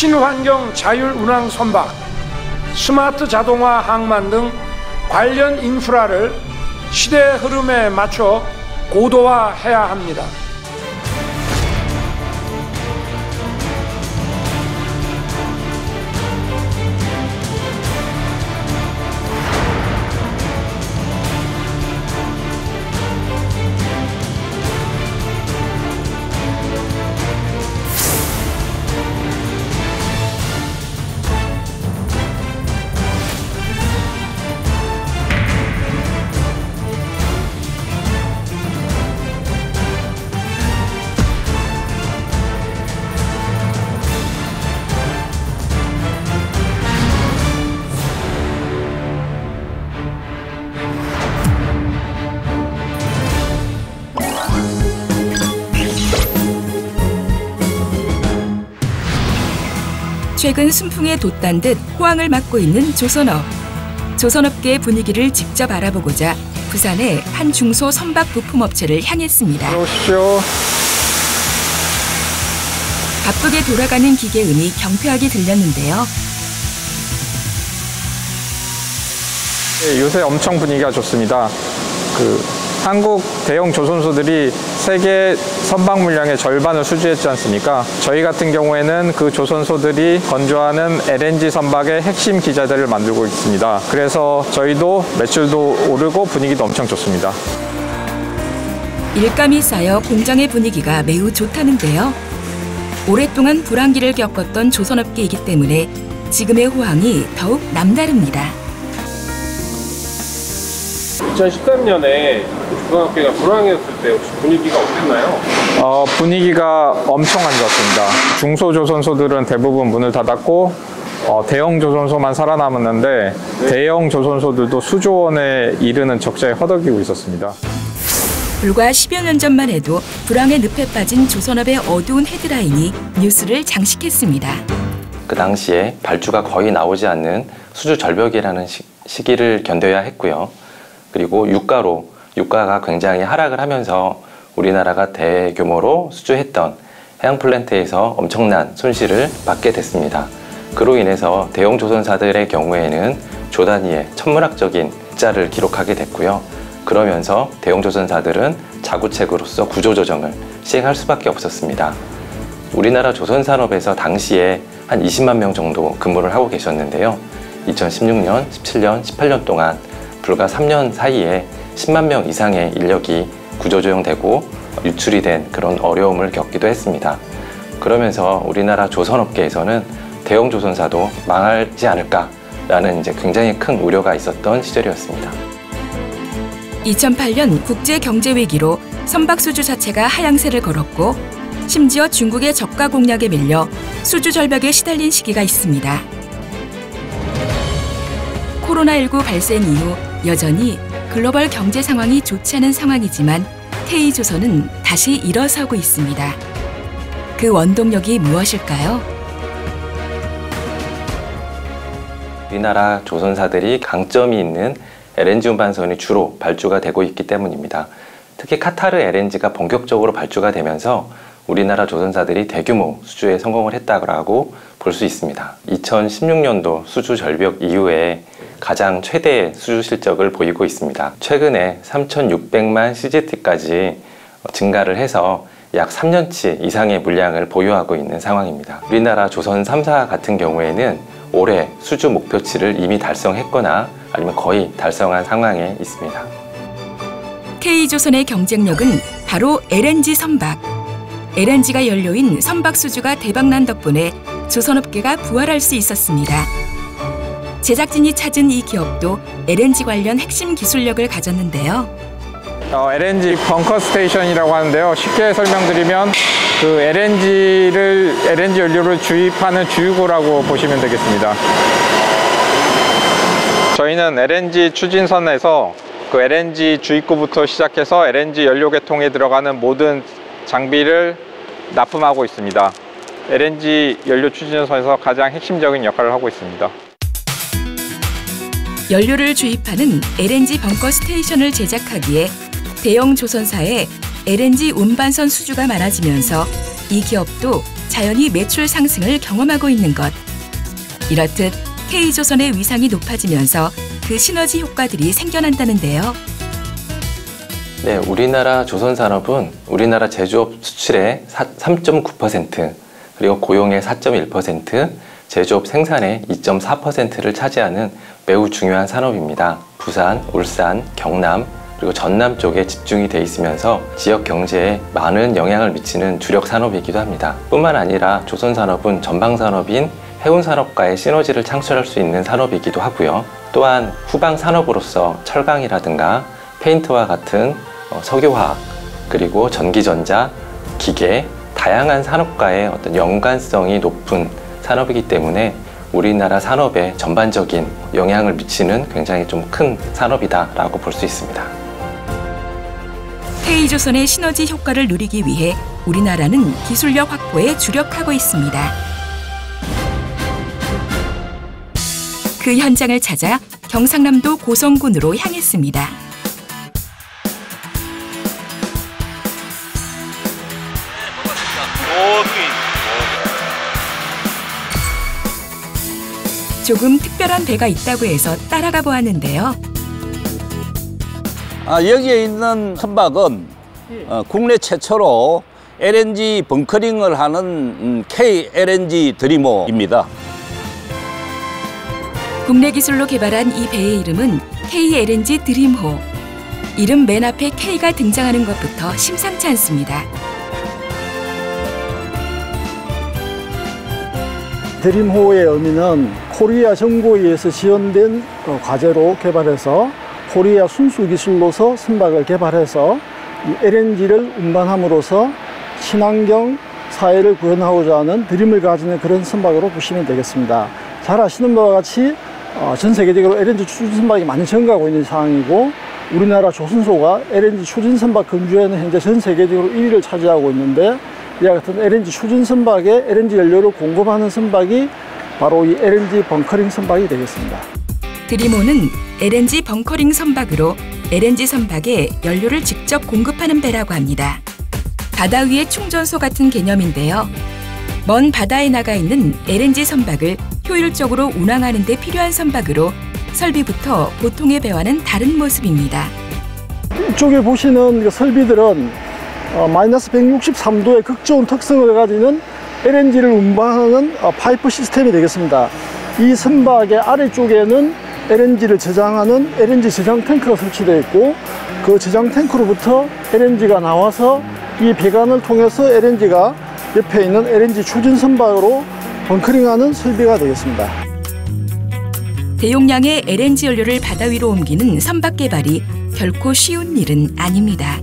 친환경 자율 운항 선박, 스마트 자동화 항만 등 관련 인프라를 시대 흐름에 맞춰 고도화해야 합니다. 최근 순풍에 돛단 듯 호황을 맞고 있는 조선업. 조선업계의 분위기를 직접 알아보고자 부산의 한 중소 선박 부품업체를 향했습니다. 들어오십시오. 바쁘게 돌아가는 기계음이 경쾌하게 들렸는데요. 네, 요새 엄청 분위기가 좋습니다. 한국 대형 조선소들이 세계 선박 물량의 절반을 수주했지 않습니까? 저희 같은 경우에는 그 조선소들이 건조하는 LNG 선박의 핵심 기자재를 만들고 있습니다. 그래서 저희도 매출도 오르고 분위기도 엄청 좋습니다. 일감이 쌓여 공장의 분위기가 매우 좋다는데요. 오랫동안 불황기를 겪었던 조선업계이기 때문에 지금의 호황이 더욱 남다릅니다. 2013년에 조선업계가 불황이었을 때 혹시 분위기가 어땠나요? 분위기가 엄청 안 좋았습니다. 중소조선소들은 대부분 문을 닫았고 대형 조선소만 살아남았는데 대형 조선소들도 수조 원에 이르는 적자에 허덕이고 있었습니다. 불과 10여 년 전만 해도 불황의 늪에 빠진 조선업의 어두운 헤드라인이 뉴스를 장식했습니다. 그 당시에 발주가 거의 나오지 않는 수주 절벽이라는 시기를 견뎌야 했고요. 그리고 유가가 굉장히 하락을 하면서 우리나라가 대규모로 수주했던 해양 플랜트에서 엄청난 손실을 받게 됐습니다. 그로 인해서 대형 조선사들의 경우에는 조 단위의 천문학적인 적자를 기록하게 됐고요. 그러면서 대형 조선사들은 자구책으로서 구조조정을 시행할 수밖에 없었습니다. 우리나라 조선산업에서 당시에 한 20만 명 정도 근무를 하고 계셨는데요. 2016년, 17년, 18년 동안 불과 3년 사이에 10만 명 이상의 인력이 구조조정되고 유출이 된 그런 어려움을 겪기도 했습니다. 그러면서 우리나라 조선업계에서는 대형 조선사도 망하지 않을까라는 굉장히 큰 우려가 있었던 시절이었습니다. 2008년 국제경제위기로 선박 수주 자체가 하향세를 걸었고 심지어 중국의 저가 공략에 밀려 수주 절벽에 시달린 시기가 있습니다. 코로나19 발생 이후 여전히 글로벌 경제 상황이 좋지 않은 상황이지만 K조선은 다시 일어서고 있습니다. 그 원동력이 무엇일까요? 우리나라 조선사들이 강점이 있는 LNG 운반선이 주로 발주가 되고 있기 때문입니다. 특히 카타르 LNG가 본격적으로 발주가 되면서 우리나라 조선사들이 대규모 수주에 성공을 했다고 볼 수 있습니다. 2016년도 수주 절벽 이후에 가장 최대의 수주 실적을 보이고 있습니다. 최근에 3,600만 CGT까지 증가를 해서 약 3년치 이상의 물량을 보유하고 있는 상황입니다. 우리나라 조선 3사 같은 경우에는 올해 수주 목표치를 이미 달성했거나 아니면 거의 달성한 상황에 있습니다. K조선의 경쟁력은 바로 LNG 선박. LNG가 연료인 선박 수주가 대박난 덕분에 조선업계가 부활할 수 있었습니다. 제작진이 찾은 이 기업도 LNG 관련 핵심 기술력을 가졌는데요. LNG 벙커 스테이션이라고 하는데요. 쉽게 설명드리면 LNG 연료를 주입하는 주유구라고 보시면 되겠습니다. 저희는 LNG 추진선에서 LNG 주입구부터 시작해서 LNG 연료 계통에 들어가는 모든 장비를 납품하고 있습니다. LNG 연료 추진선에서 가장 핵심적인 역할을 하고 있습니다. 연료를 주입하는 LNG 벙커 스테이션을 제작하기에 대형 조선사의 LNG 운반선 수주가 많아지면서 이 기업도 자연히 매출 상승을 경험하고 있는 것. 이렇듯 K조선의 위상이 높아지면서 그 시너지 효과들이 생겨난다는데요. 네, 우리나라 조선산업은 우리나라 제조업 수출의 3.9%, 그리고 고용의 4.1%, 제조업 생산의 2.4%를 차지하는 매우 중요한 산업입니다. 부산, 울산, 경남, 그리고 전남 쪽에 집중이 돼 있으면서 지역 경제에 많은 영향을 미치는 주력 산업이기도 합니다. 뿐만 아니라 조선산업은 전방산업인 해운산업과의 시너지를 창출할 수 있는 산업이기도 하고요. 또한 후방 산업으로서 철강이라든가 페인트와 같은 석유화학, 그리고 전기전자, 기계, 다양한 산업과의 어떤 연관성이 높은 산업이기 때문에 우리나라 산업에 전반적인 영향을 미치는 굉장히 좀 큰 산업이다라고 볼 수 있습니다. K조선의 시너지 효과를 누리기 위해 우리나라는 기술력 확보에 주력하고 있습니다. 그 현장을 찾아 경상남도 고성군으로 향했습니다. 조금 특별한 배가 있다고 해서 따라가 보았는데요. 여기에 있는 선박은 국내 최초로 LNG 벙커링을 하는 KLNG 드리모입니다. 국내 기술로 개발한 이 배의 이름은 KLNG 드림호. 이름 맨 앞에 K가 등장하는 것부터 심상치 않습니다. 드림호의 의미는 코리아 정부에 의해서 지원된 과제로 개발해서 코리아 순수 기술로서 선박을 개발해서 이 LNG를 운반함으로써 친환경 사회를 구현하고자 하는 드림을 가지는 그런 선박으로 보시면 되겠습니다. 잘 아시는 바와 같이 전 세계적으로 LNG 추진 선박이 많이 증가하고 있는 상황이고, 우리나라 조선소가 LNG 추진 선박 건조에는 현재 전 세계적으로 1위를 차지하고 있는데, 이와 같은 LNG 추진 선박에 LNG 연료를 공급하는 선박이 바로 이 LNG 벙커링 선박이 되겠습니다. 드리모는 LNG 벙커링 선박으로 LNG 선박에 연료를 직접 공급하는 배라고 합니다. 바다 위의 충전소 같은 개념인데요. 먼 바다에 나가 있는 LNG 선박을 효율적으로 운항하는 데 필요한 선박으로 설비부터 보통의 배와는 다른 모습입니다. 이쪽에 보시는 설비들은 마이너스 163도의 극저온 특성을 가지는 LNG를 운반하는 파이프 시스템이 되겠습니다. 이 선박의 아래쪽에는 LNG를 저장하는 LNG 저장 탱크가 설치되어 있고, 그 저장 탱크로부터 LNG가 나와서 이 배관을 통해서 LNG가 옆에 있는 LNG 추진 선박으로 벙커링하는 설비가 되겠습니다. 대용량의 LNG 연료를 바다 위로 옮기는 선박 개발이 결코 쉬운 일은 아닙니다.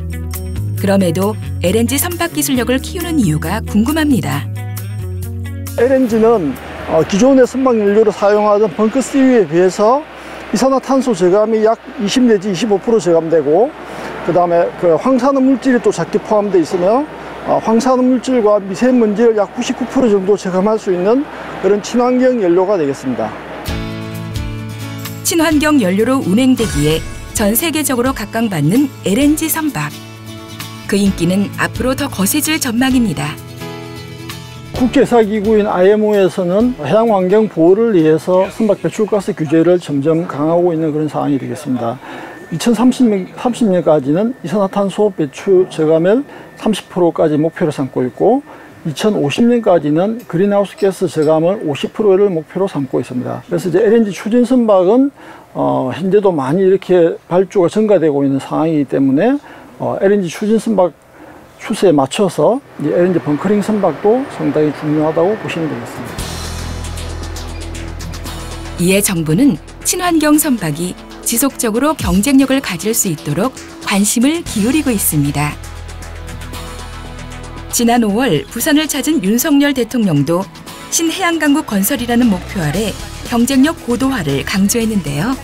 그럼에도 LNG 선박 기술력을 키우는 이유가 궁금합니다. LNG는 기존의 선박 연료로 사용하던 벙커 CU에 비해서 이산화탄소 저감이 약 20 내지 25% 저감되고, 그 다음에 황산화 물질이 또 작게 포함되어 있으며 황산화 물질과 미세먼지를 약 99% 정도 저감할 수 있는 그런 친환경 연료가 되겠습니다. 친환경 연료로 운행되기에 전 세계적으로 각광받는 LNG 선박. 그 인기는 앞으로 더 거세질 전망입니다. 국제사기구인 IMO에서는 해양환경 보호를 위해서 선박 배출가스 규제를 점점 강화하고 있는 그런 상황이 되겠습니다. 2030년까지는 이산화탄소 배출 저감을 30%까지 목표로 삼고 있고, 2050년까지는 그린하우스 가스 저감을 50%를 목표로 삼고 있습니다. 그래서 이제 LNG 추진 선박은 현재도 많이 이렇게 발주가 증가되고 있는 상황이기 때문에 LNG 추진 선박 추세에 맞춰서 이 LNG 벙커링 선박도 상당히 중요하다고 보시면 되겠습니다. 이에 정부는 친환경 선박이 지속적으로 경쟁력을 가질 수 있도록 관심을 기울이고 있습니다. 지난 5월 부산을 찾은 윤석열 대통령도 신해양강국 건설이라는 목표 아래 경쟁력 고도화를 강조했는데요.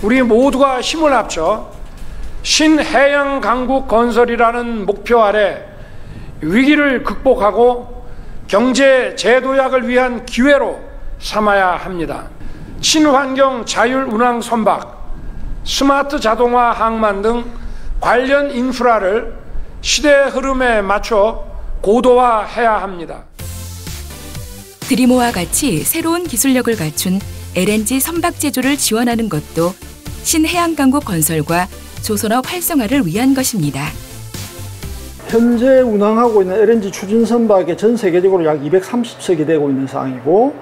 우리 모두가 힘을 합쳐 신해양강국 건설이라는 목표 아래 위기를 극복하고 경제 재도약을 위한 기회로 삼아야 합니다. 친환경 자율 운항 선박, 스마트 자동화 항만 등 관련 인프라를 시대 흐름에 맞춰 고도화해야 합니다. 드리모와 같이 새로운 기술력을 갖춘 LNG 선박 제조를 지원하는 것도 신해양강국 건설과 조선업 활성화를 위한 것입니다. 현재 운항하고 있는 LNG 추진 선박이 전 세계적으로 약 230척이 되고 있는 상황이고,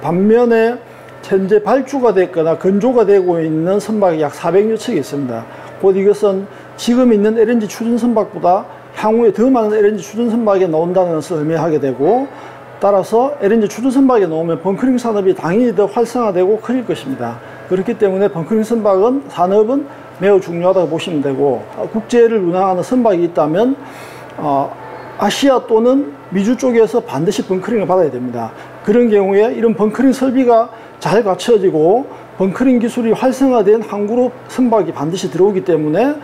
반면에 현재 발주가 됐거나 건조가 되고 있는 선박이 약 400여 척이 있습니다. 곧 이것은 지금 있는 LNG 추진 선박보다 향후에 더 많은 LNG 추진 선박이 나온다는 것을 의미하게 되고, 따라서 LNG 추진 선박이 나오면 벙커링 산업이 당연히 더 활성화되고 커질 것입니다. 그렇기 때문에 벙커링 산업은 매우 중요하다고 보시면 되고, 국제를 운항하는 선박이 있다면 아시아 또는 미주 쪽에서 반드시 벙커링을 받아야 됩니다. 그런 경우에 이런 벙커링 설비가 잘 갖춰지고 벙커링 기술이 활성화된 항구로 선박이 반드시 들어오기 때문에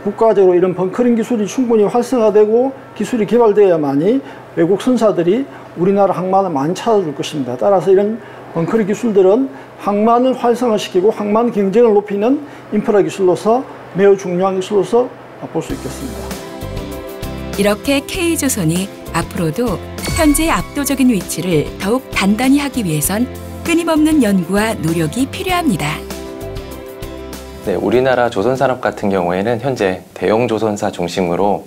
국가적으로 이런 벙커링 기술이 충분히 활성화되고 기술이 개발되어야만이 외국 선사들이 우리나라 항만을 많이 찾아줄 것입니다. 따라서 이런 벙커링 기술들은 항만을 활성화시키고 항만 경쟁을 높이는 인프라 기술로서 매우 중요한 기술로서 볼 수 있겠습니다. 이렇게 K조선이 앞으로도 현재의 압도적인 위치를 더욱 단단히 하기 위해선 끊임없는 연구와 노력이 필요합니다. 네, 우리나라 조선산업 같은 경우에는 현재 대형 조선사 중심으로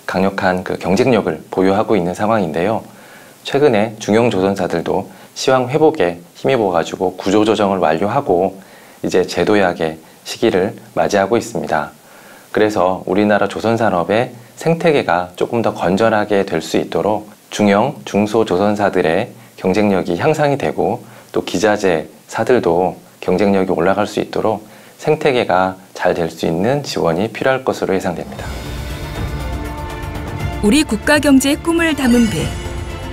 강력한 경쟁력을 보유하고 있는 상황인데요. 최근에 중형 조선사들도 시황 회복에 힘입어가지고 구조조정을 완료하고 이제 재도약의 시기를 맞이하고 있습니다. 그래서 우리나라 조선산업의 생태계가 조금 더 건전하게 될 수 있도록 중형, 중소 조선사들의 경쟁력이 향상이 되고 또 기자재사들도 경쟁력이 올라갈 수 있도록 생태계가 잘 될 수 있는 지원이 필요할 것으로 예상됩니다. 우리 국가 경제의 꿈을 담은 배,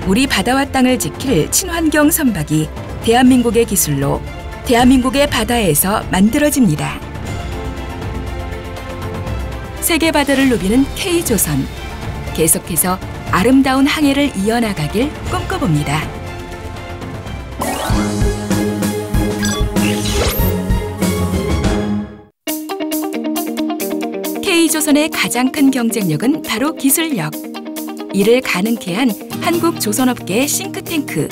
우리 바다와 땅을 지킬 친환경 선박이 대한민국의 기술로 대한민국의 바다에서 만들어집니다. 세계 바다를 누비는 K조선, 계속해서 아름다운 항해를 이어나가길 꿈꿔봅니다. K조선의 가장 큰 경쟁력은 바로 기술력. 이를 가능케 한 한국조선업계의 싱크탱크,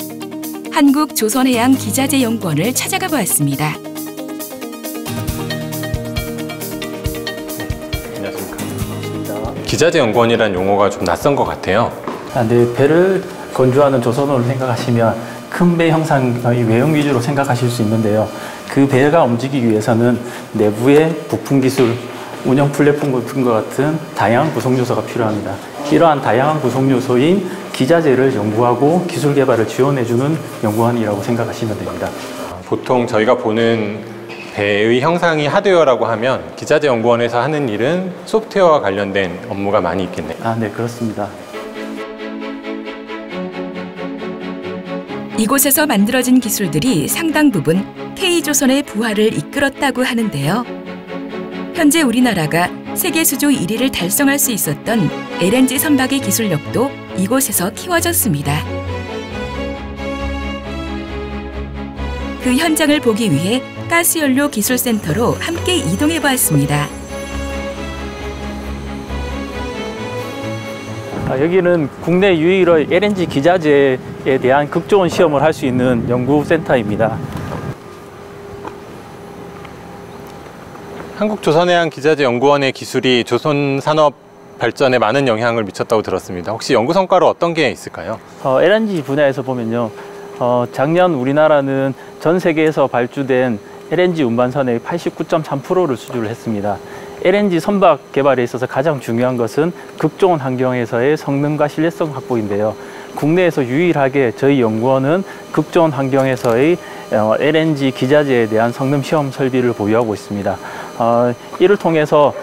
한국조선해양기자재연구원을 찾아가 보았습니다. 기자재연구원이라는 용어가 좀 낯선 것 같아요. 네, 배를 건조하는 조선호를 생각하시면 큰 배 형상의 외형 위주로 생각하실 수 있는데요. 그 배가 움직이기 위해서는 내부의 부품 기술, 운영 플랫폼 같은 것 같은 다양한 구성 요소가 필요합니다. 이러한 다양한 구성 요소인 기자재를 연구하고 기술 개발을 지원해주는 연구원이라고 생각하시면 됩니다. 보통 저희가 보는 배의 형상이 하드웨어라고 하면 기자재연구원에서 하는 일은 소프트웨어와 관련된 업무가 많이 있겠네요. 네, 그렇습니다. 이곳에서 만들어진 기술들이 상당 부분 K조선의 부활을 이끌었다고 하는데요. 현재 우리나라가 세계 수조 1위를 달성할 수 있었던 LNG 선박의 기술력도 이곳에서 키워졌습니다. 그 현장을 보기 위해 가스연료 기술센터로 함께 이동해 보았습니다. 여기는 국내 유일의 LNG 기자재에 대한 극조원 시험을 할 수 있는 연구센터입니다. 한국조선해양기자재연구원의 기술이 조선 산업 발전에 많은 영향을 미쳤다고 들었습니다. 혹시 연구 성과로 어떤 게 있을까요? LNG 분야에서 보면요. 작년 우리나라는 전 세계에서 발주된 LNG 운반선의 89.3%를 수주를 했습니다. LNG 선박 개발에 있어서 가장 중요한 것은 극조온 환경에서의 성능과 신뢰성 확보인데요. 국내에서 유일하게 저희 연구원은 극조온 환경에서의 LNG 기자재에 대한 성능 시험 설비를 보유하고 있습니다. 이를 통해서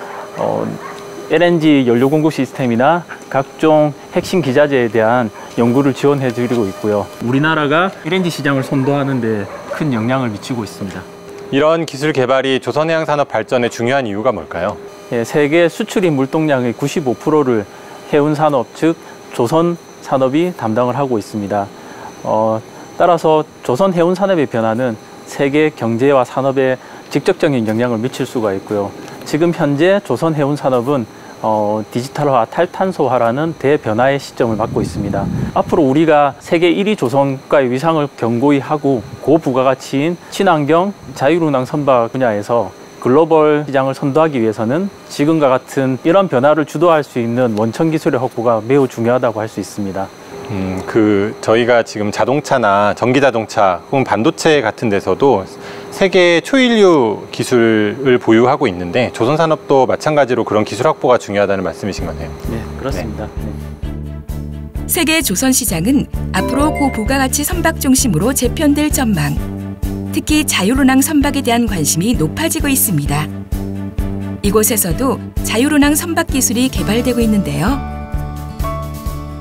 LNG 연료 공급 시스템이나 각종 핵심 기자재에 대한 연구를 지원해 드리고 있고요. 우리나라가 LNG 시장을 선도하는 데 큰 영향을 미치고 있습니다. 이런 기술 개발이 조선해양 산업 발전에 중요한 이유가 뭘까요? 세계 수출입 물동량의 95%를 해운 산업, 즉 조선 산업이 담당을 하고 있습니다. 따라서 조선 해운 산업의 변화는 세계 경제와 산업에 직접적인 영향을 미칠 수가 있고요. 지금 현재 조선 해운 산업은 디지털화, 탈탄소화라는 대변화의 시점을 맞고 있습니다. 앞으로 우리가 세계 1위 조선가의 위상을 견고히 하고 고부가가치인 친환경 자율운항 선박 분야에서 글로벌 시장을 선도하기 위해서는 지금과 같은 이런 변화를 주도할 수 있는 원천 기술의 확보가 매우 중요하다고 할 수 있습니다. 저희가 지금 자동차나 전기자동차 혹은 반도체 같은 데서도 세계 초일류 기술을 보유하고 있는데 조선산업도 마찬가지로 그런 기술 확보가 중요하다는 말씀이신 거네요. 네, 그렇습니다. 네. 세계 조선 시장은 앞으로 고부가가치 선박 중심으로 재편될 전망. 특히 자율운항 선박에 대한 관심이 높아지고 있습니다. 이곳에서도 자율운항 선박 기술이 개발되고 있는데요.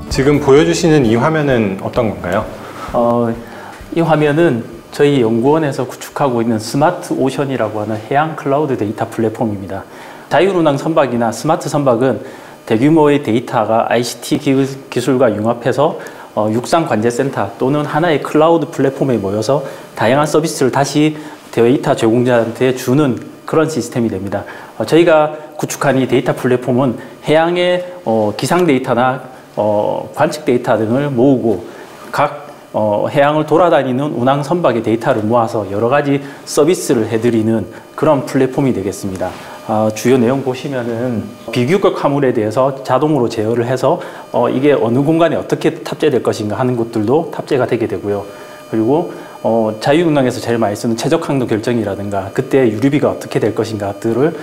지금 보여주시는 이 화면은 어떤 건가요? 이 화면은 저희 연구원에서 구축하고 있는 스마트 오션이라고 하는 해양 클라우드 데이터 플랫폼입니다. 자율운항 선박이나 스마트 선박은 대규모의 데이터가 ICT 기술과 융합해서 육상관제센터 또는 하나의 클라우드 플랫폼에 모여서 다양한 서비스를 다시 데이터 제공자한테 주는 그런 시스템이 됩니다. 저희가 구축한 이 데이터 플랫폼은 해양의 기상 데이터나 관측 데이터 등을 모으고 각 해양을 돌아다니는 운항 선박의 데이터를 모아서 여러 가지 서비스를 해드리는 그런 플랫폼이 되겠습니다. 주요 내용 보시면은 비규격 화물에 대해서 자동으로 제어를 해서 이게 어느 공간에 어떻게 탑재될 것인가 하는 것들도 탑재가 되게 되고요. 그리고 자율운항에서 제일 많이 쓰는 최적항도 결정이라든가 그때 유류비가 어떻게 될 것인가들을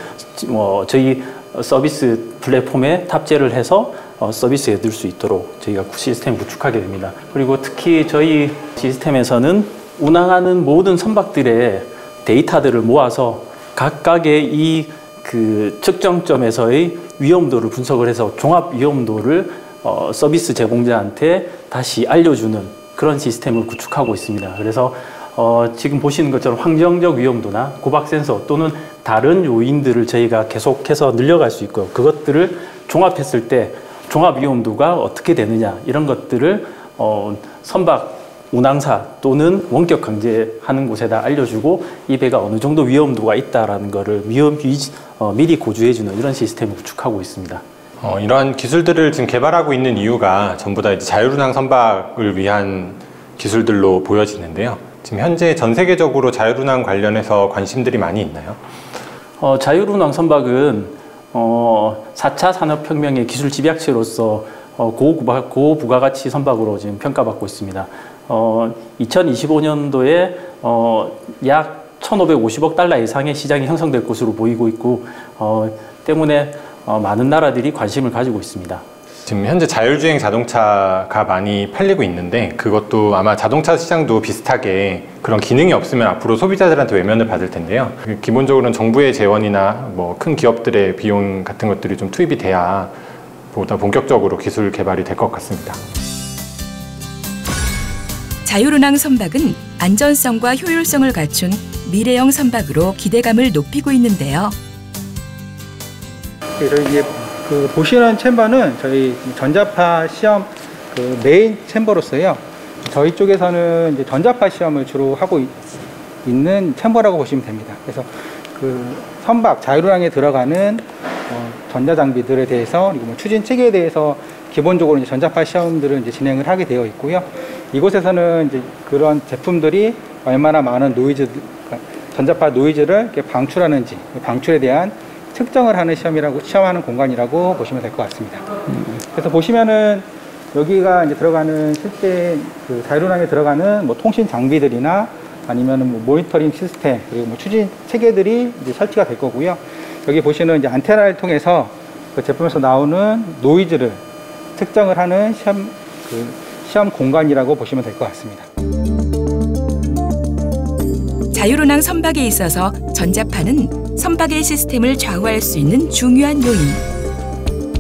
저희 서비스 플랫폼에 탑재를 해서 서비스해 줄 수 있도록 저희가 시스템을 구축하게 됩니다. 그리고 특히 저희 시스템에서는 운항하는 모든 선박들의 데이터들을 모아서 각각의 이 측정점에서의 위험도를 분석을 해서 종합 위험도를 서비스 제공자한테 다시 알려주는 그런 시스템을 구축하고 있습니다. 그래서 지금 보시는 것처럼 환경적 위험도나 고박 센서 또는 다른 요인들을 저희가 계속해서 늘려갈 수 있고요. 그것들을 종합했을 때 종합 위험도가 어떻게 되느냐 이런 것들을 선박 운항사 또는 원격 강제하는 곳에다 알려주고 이 배가 어느 정도 위험도가 있다라는 거를 미리 고주해주는 이런 시스템을 구축하고 있습니다. 이러한 기술들을 지금 개발하고 있는 이유가 전부 다 이제 자율운항 선박을 위한 기술들로 보여지는데요. 지금 현재 전 세계적으로 자율운항 관련해서 관심들이 많이 있나요? 자율운항 선박은 4차 산업혁명의 기술 집약체로서 고부가가치 선박으로 지금 평가받고 있습니다. 2025년도에 약 1,550억 달러 이상의 시장이 형성될 것으로 보이고 있고 때문에 많은 나라들이 관심을 가지고 있습니다. 지금 현재 자율주행 자동차가 많이 팔리고 있는데 그것도 아마 자동차 시장도 비슷하게 그런 기능이 없으면 앞으로 소비자들한테 외면을 받을 텐데요. 기본적으로는 정부의 재원이나 큰 기업들의 비용 같은 것들이 좀 투입이 돼야 보다 본격적으로 기술 개발이 될 것 같습니다. 자율운항 선박은 안전성과 효율성을 갖춘 미래형 선박으로 기대감을 높이고 있는데요. 저희 보시는 챔버는 저희 전자파 시험 메인 챔버로서요. 저희 쪽에서는 이제 전자파 시험을 주로 하고 있는 챔버라고 보시면 됩니다. 그래서 선박 자율운항에 들어가는 전자장비들에 대해서 그리고 추진 체계에 대해서 기본적으로 이제 전자파 시험들을 이제 진행을 하게 되어 있고요. 이곳에서는 이제 그런 제품들이 얼마나 많은 전자파 노이즈를 이렇게 방출하는지, 방출에 대한 측정을 하는 시험하는 공간이라고 보시면 될 것 같습니다. 그래서 보시면은 여기가 이제 들어가는 실제 자율운항에 들어가는 통신 장비들이나 아니면은 모니터링 시스템 그리고 추진 체계들이 이제 설치가 될 거고요. 여기 보시는 이제 안테나를 통해서 그 제품에서 나오는 노이즈를 측정을 하는 시험 공간이라고 보시면 될 것 같습니다. 자율운항 선박에 있어서 전자파는 선박의 시스템을 좌우할 수 있는 중요한 요인.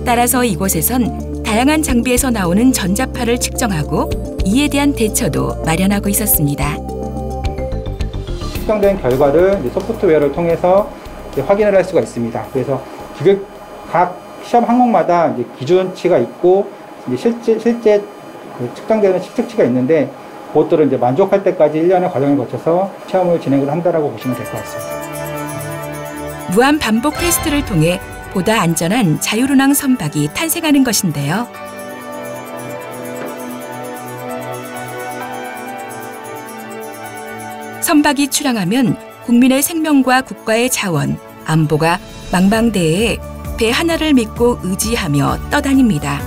따라서 이곳에선 다양한 장비에서 나오는 전자파를 측정하고 이에 대한 대처도 마련하고 있었습니다. 측정된 결과를 이제 소프트웨어를 통해서 이제 확인을 할 수가 있습니다. 그래서 각 시험 항목마다 이제 기준치가 있고 이제 실제 측정되는 측치가 있는데 그것들을 이제 만족할 때까지 1년의 과정을 거쳐서 시험을 진행을 한다라고 보시면 될 것 같습니다. 무한 반복 테스트를 통해 보다 안전한 자율운항 선박이 탄생하는 것인데요. 선박이 출항하면 국민의 생명과 국가의 자원, 안보가 망망대해에 배 하나를 믿고 의지하며 떠다닙니다.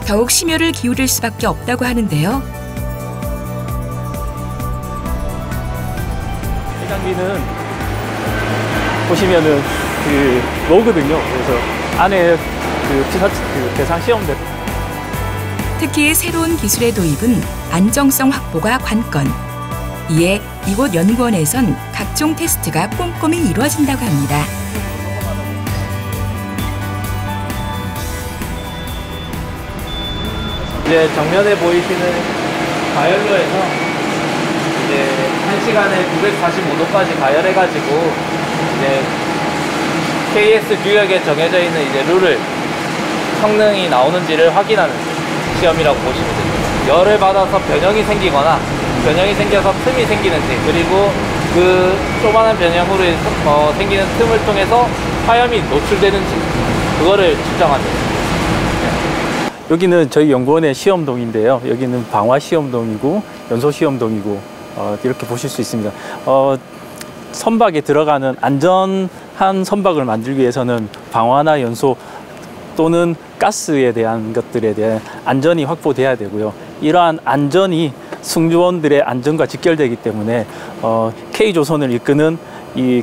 더욱 심혈을 기울일 수밖에 없다고 하는데요. 이 장비는 보시면은 로거든요. 그래서 안에 대상 시험들. 특히 새로운 기술의 도입은 안정성 확보가 관건. 이에 이곳 연구원에선 각종 테스트가 꼼꼼히 이루어진다고 합니다. 이제 정면에 보이시는 가열로에서 이제 1시간에 945도까지 가열해가지고 이제 KS 규격에 정해져 있는 이제 룰을 성능이 나오는지를 확인하는 시험이라고 보시면 됩니다. 열을 받아서 변형이 생기거나 변형이 생겨서 틈이 생기는지, 그리고 그 조그만한 변형으로 생기는 틈을 통해서 화염이 노출되는지, 그거를 측정하는 거예요. 여기는 저희 연구원의 시험동인데요. 여기는 방화 시험동이고 연소 시험동이고 이렇게 보실 수 있습니다. 선박에 들어가는 안전한 선박을 만들기 위해서는 방화나 연소 또는 가스에 대한 것들에 대한 안전이 확보돼야 되고요. 이러한 안전이 승무원들의 안전과 직결되기 때문에 K조선을 이끄는 이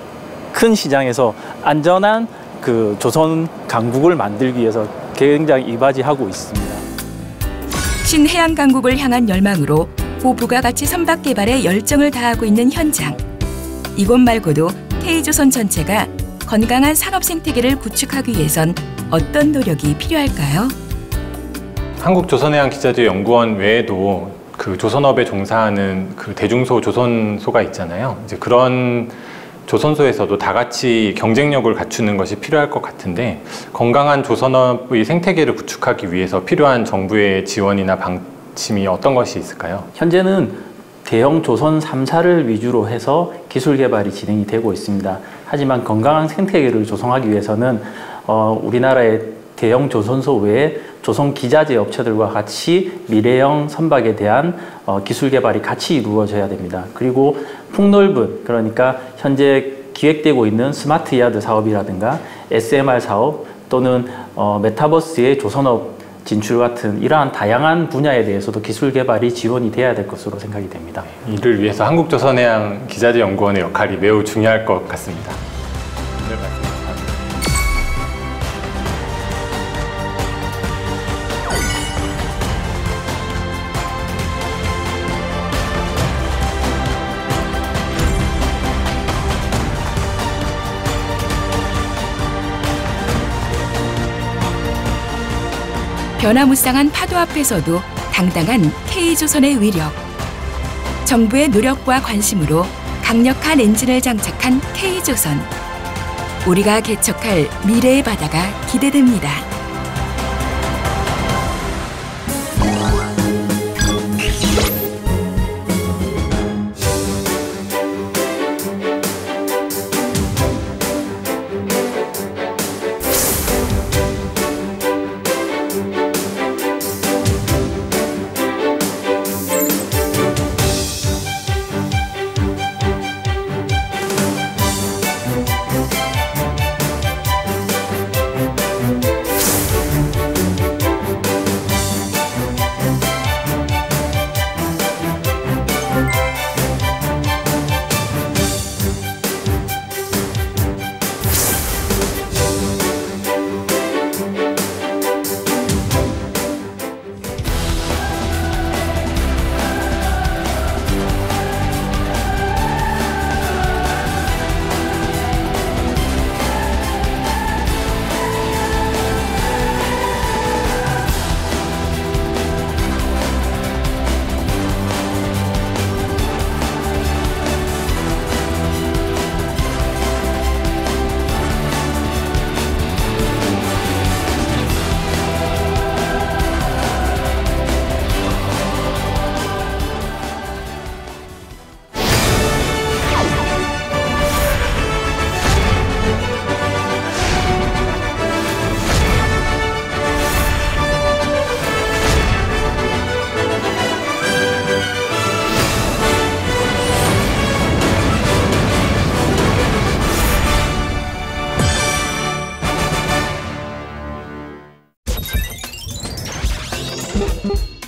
큰 시장에서 안전한 그 조선 강국을 만들기 위해서 굉장히 이바지하고 있습니다. 신해양 강국을 향한 열망으로 고부가 가치 선박 개발에 열정을 다하고 있는 현장. 이곳 말고도 K조선 전체가 건강한 산업 생태계를 구축하기 위해선 어떤 노력이 필요할까요? 한국조선해양기자재연구원 외에도 그 조선업에 종사하는 그 대중소 조선소가 있잖아요. 이제 그런 조선소에서도 다 같이 경쟁력을 갖추는 것이 필요할 것 같은데, 건강한 조선업의 생태계를 구축하기 위해서 필요한 정부의 지원이나 방침이 어떤 것이 있을까요? 현재는 대형 조선 3사를 위주로 해서 기술 개발이 진행이 되고 있습니다. 하지만 건강한 생태계를 조성하기 위해서는 우리나라의 대형 조선소 외에 조선 기자재 업체들과 같이 미래형 선박에 대한 기술 개발이 같이 이루어져야 됩니다. 그리고 폭넓은, 그러니까 현재 기획되고 있는 스마트 야드 사업이라든가 SMR 사업 또는 메타버스의 조선업 진출 같은 이러한 다양한 분야에 대해서도 기술 개발이 지원이 돼야 될 것으로 생각이 됩니다. 이를 위해서 한국조선해양기자재연구원의 역할이 매우 중요할 것 같습니다. 오늘 말씀 감사합니다. 변화무쌍한 파도 앞에서도 당당한 K조선의 위력. 정부의 노력과 관심으로 강력한 엔진을 장착한 K조선. 우리가 개척할 미래의 바다가 기대됩니다. 네.